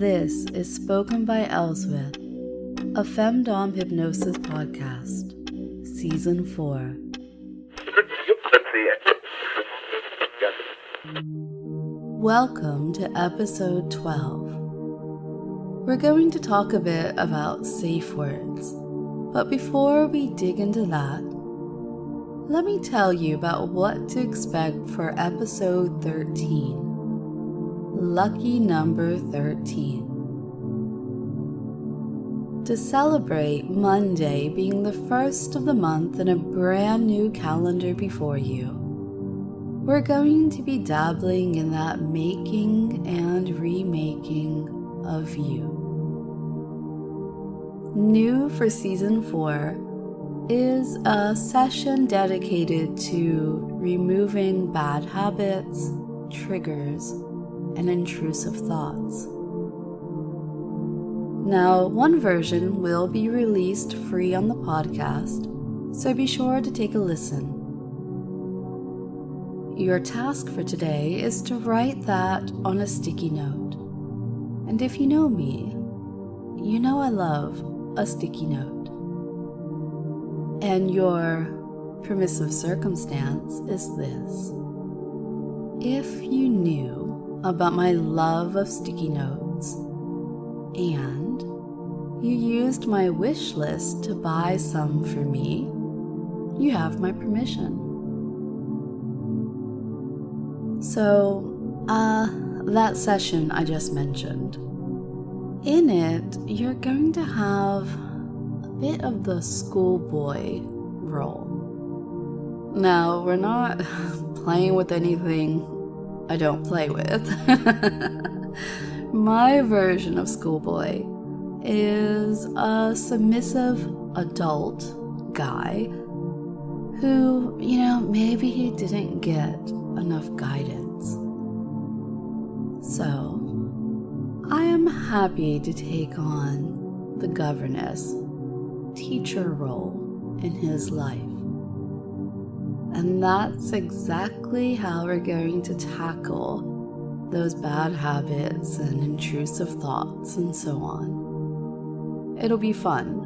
This is Spoken by Elswith, a Femdom Hypnosis podcast, Season 4. Welcome to Episode 12. We're going to talk a bit about safe words, but before we dig into that, let me tell you about what to expect for Episode 13. Lucky number 13. To celebrate Monday being the first of the month and a brand new calendar before you, we're going to be dabbling in that making and remaking of you. New for Season 4 is a session dedicated to removing bad habits, triggers, and intrusive thoughts. Now, one version will be released free on the podcast, so be sure to take a listen. Your task for today is to write that on a sticky note. And if you know me, you know I love a sticky note. And your permissive circumstance is this. If you knew about my love of sticky notes, and you used my wish list to buy some for me, you have my permission. So, that session I just mentioned, in it, you're going to have a bit of the schoolboy role. Now, we're not playing with anything I don't play with. My version of schoolboy is a submissive adult guy who, maybe he didn't get enough guidance. So, I am happy to take on the governess, teacher role in his life. And that's exactly how we're going to tackle those bad habits and intrusive thoughts and so on. It'll be fun.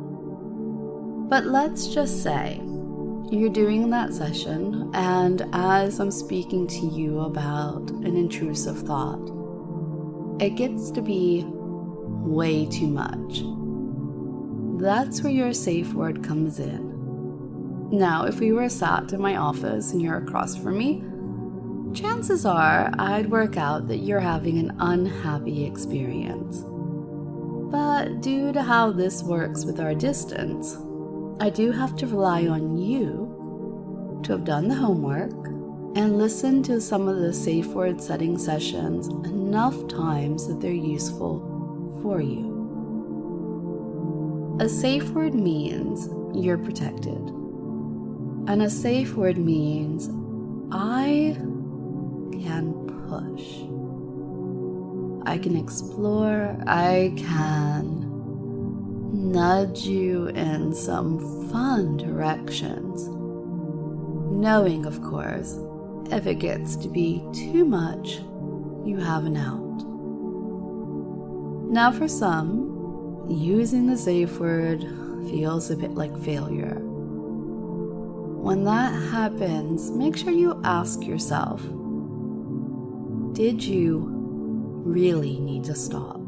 But let's just say you're doing that session, and as I'm speaking to you about an intrusive thought, it gets to be way too much. That's where your safe word comes in. Now, if we were sat in my office and you're across from me, chances are I'd work out that you're having an unhappy experience. But due to how this works with our distance, I do have to rely on you to have done the homework and listened to some of the safe word setting sessions enough times that they're useful for you. A safe word means you're protected. And a safe word means I can push. I can explore. I can nudge you in some fun directions. Knowing, of course, if it gets to be too much, you have an out. Now for some, using the safe word feels a bit like failure. When that happens, make sure you ask yourself, did you really need to stop?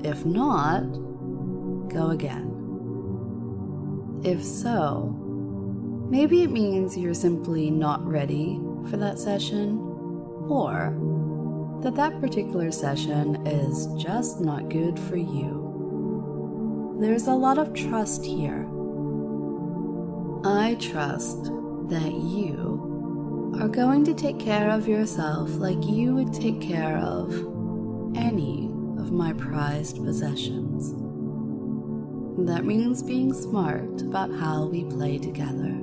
If not, go again. If so, maybe it means you're simply not ready for that session, or that particular session is just not good for you. There's a lot of trust here. I trust that you are going to take care of yourself like you would take care of any of my prized possessions. That means being smart about how we play together.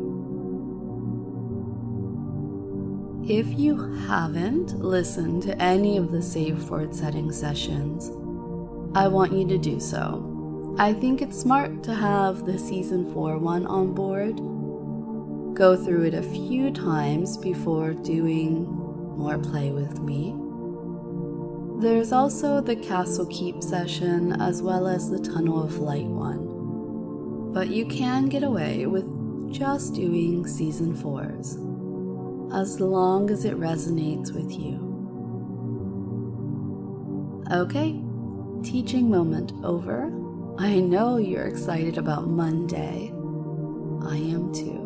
If you haven't listened to any of the safe word setting sessions, I want you to do so. I think it's smart to have the Season 4 one on board. Go through it a few times before doing more play with me. There's also the Castle Keep session as well as the Tunnel of Light one, but you can get away with just doing Season 4s, as long as it resonates with you. Okay, teaching moment over. I know you're excited about Monday. I am too.